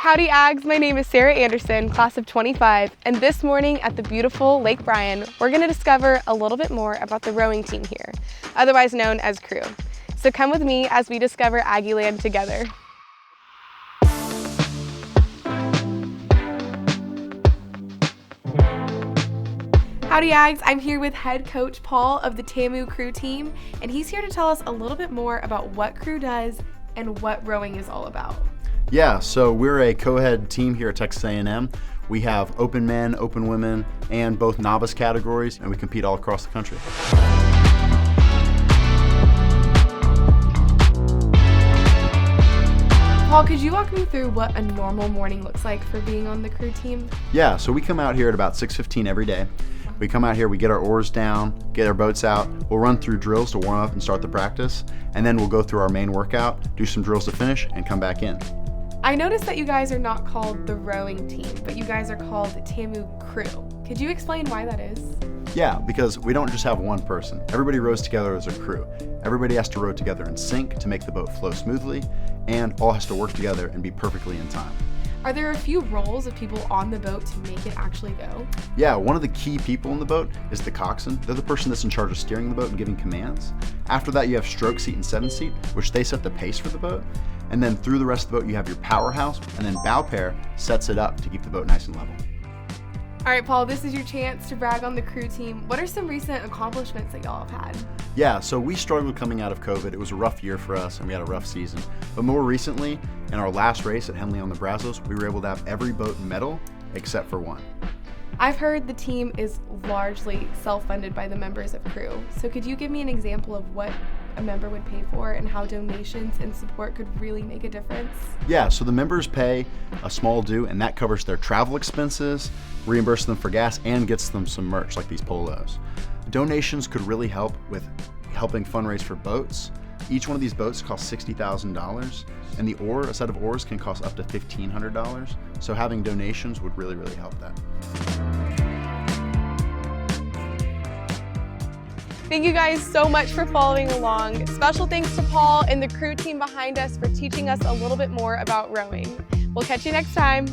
Howdy Ags, my name is Sarah Anderson, class of 25, and this morning at the beautiful Lake Bryan, we're going to discover a little bit more about the rowing team here, otherwise known as Crew. So come with me as we discover Aggieland together. Howdy Ags, I'm here with head coach Paul of the TAMU Crew team, and he's here to tell us a little bit more about what Crew does and what rowing is all about. Yeah, so we're a co-ed team here at Texas A&M. We have open men, open women, and both novice categories, and we compete all across the country. Paul, could you walk me through what a normal morning looks like for being on the Crew team? Yeah, so we come out here at about 6:15 every day. We come out here, we get our oars down, get our boats out, we'll run through drills to warm up and start the practice, and then we'll go through our main workout, do some drills to finish, and come back in. I noticed that you guys are not called the rowing team, but you guys are called TAMU Crew. Could you explain why that is? Yeah, because we don't just have one person. Everybody rows together as a crew. Everybody has to row together in sync to make the boat flow smoothly, and all has to work together and be perfectly in time. Are there a few roles of people on the boat to make it actually go? Yeah, one of the key people in the boat is the coxswain. They're the person that's in charge of steering the boat and giving commands. After that, you have stroke seat and seven seat, which they set the pace for the boat. And then through the rest of the boat, you have your powerhouse, and then bow pair sets it up to keep the boat nice and level. All right, Paul, this is your chance to brag on the Crew team. What are some recent accomplishments that y'all have had? Yeah, so we struggled coming out of COVID. It was a rough year for us, and we had a rough season. But more recently, in our last race at Henley on the Brazos, we were able to have every boat medal except for one. I've heard the team is largely self-funded by the members of Crew. So could you give me an example of what a member would pay for and how donations and support could really make a difference? Yeah, so the members pay a small due, and that covers their travel expenses, reimburses them for gas, and gets them some merch like these polos. Donations could really help with helping fundraise for boats. Each one of these boats costs $60,000, and a set of oars can cost up to $1,500. So having donations would really, really help that. Thank you guys so much for following along. Special thanks to Paul and the Crew team behind us for teaching us a little bit more about rowing. We'll catch you next time.